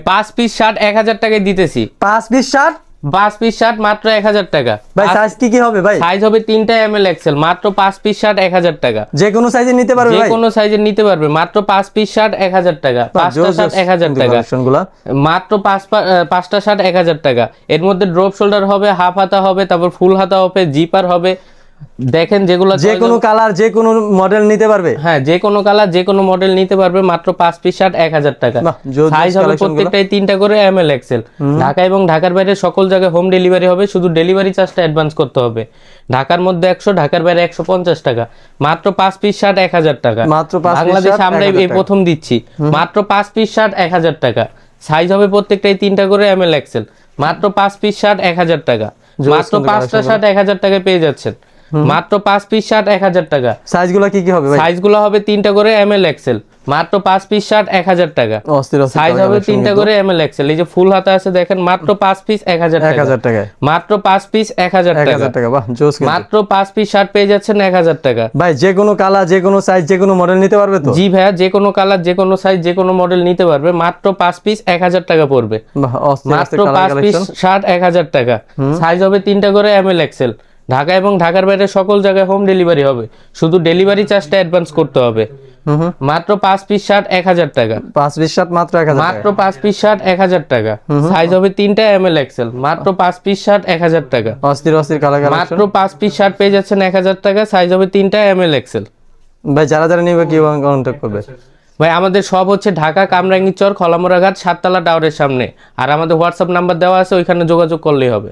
5 piece shirt 1000 টাকায় দিতেছি। 5 piece shirt 5 piece shirt মাত্র 1000 টাকা। ভাই সাইজ কি হবে ভাই? সাইজ হবে 3টা এমএল এক্সেল, মাত্র 5 পিস শার্ট 1000 টাকা। যে কোনো সাইজে নিতে পারবে ভাই? যে কোনো সাইজে নিতে পারবে, মাত্র 5 পিস শার্ট 1000 টাকা। 5টা শার্ট 1000 টাকা, মাত্র 5টা শার্ট 1000 টাকা। এর মধ্যে ড্রপ শোল্ডার হবে, হাফ হাতা হবে, তারপর ফুল হাতা হবে, জিপার হবে। দেখেন যেগুলো যে কোনো কালার যে কোনো মডেল নিতে পারবে। হ্যাঁ, যে কোনো কালার যে কোনো মডেল নিতে পারবে, মাত্র 5 পিস শার্ট 1000 টাকা। সাইজ হবে প্রত্যেকটাই 3টা করে এমএল এক্সেল। ঢাকা এবং ঢাকার বাইরে সকল জায়গায় হোম ডেলিভারি হবে, শুধু ডেলিভারি চার্জটা অ্যাডভান্স করতে হবে। ঢাকার মধ্যে 100, ঢাকার বাইরে 150 টাকা। মাত্র 5 পিস শার্ট 1000 টাকা। মাত্র 5 পিস বাংলাদেশে আমরা এই প্রথম দিচ্ছি। মাত্র 5 পিস শার্ট 1000 টাকা। সাইজ হবে প্রত্যেকটাই 3টা করে এমএল এক্সেল। মাত্র 5 পিস শার্ট 1000 টাকা। মাত্র 5টা শার্ট 1000 টাকায় পেয়ে যাচ্ছেন। মাত্র 5 পিস শার্ট 1000 টাকা। সাইজগুলো কি হবে ভাই? সাইজগুলো হবে 3টা করে এমএল এক্সেল। মাত্র 5 পিস শার্ট 1000 টাকা। সাইজ হবে 3টা করে এমএল এক্সেল। এই যে ফুল হাতা আছে দেখেন, মাত্র 5 পিস 1000 টাকা। মাত্র 5 পিস 1000 টাকা। বাহ জোস। মাত্র 5 পিস শার্ট পেয়ে যাচ্ছেন 1000 টাকা। ভাই যে কোনো কালার যে কোনো সাইজ যে কোনো মডেল নিতে পারবে তো? জি ভাইয়া, যে কোনো কালার যে কোনো সাইজ যে কোনো মডেল নিতে পারবে, মাত্র 5 পিস 1000 টাকা পড়বে। মাত্র 5 পিস শার্ট 1000 টাকা। সাইজ হবে 3টা করে এমএল এক্সেল। ঢাকা এবং ঢাকার বাইরে সকল জায়গায় হোম ডেলিভারি হবে, শুধু ডেলিভারি চার্জটা অ্যাডভান্স করতে হবে। মাত্র 5 পিস শার্ট 1000 টাকা। 5 পিস শার্ট মাত্র 1000 টাকা। মাত্র 5 পিস শার্ট 1000 টাকা। সাইজ হবে 3টা এমএল এক্সেল। মাত্র 5 পিস শার্ট 1000 টাকা। অস্থির কালার কালেকশন। মাত্র 5 পিস শার্ট পেয়ে যাচ্ছেন 1000 টাকা। সাইজ হবে 3টা এমএল এক্সেল। ভাই যারা নিবে কিভাবে কন্টাক্ট করবে? ভাই আমাদের সব হচ্ছে ঢাকা কামরাঙ্গীরচর খলামুড়া ঘাট 7 তলা টাওয়ারের সামনে। আর আমাদের হোয়াটসঅ্যাপ নাম্বার দেওয়া আছে, ওইখানে যোগাযোগ করলেই হবে।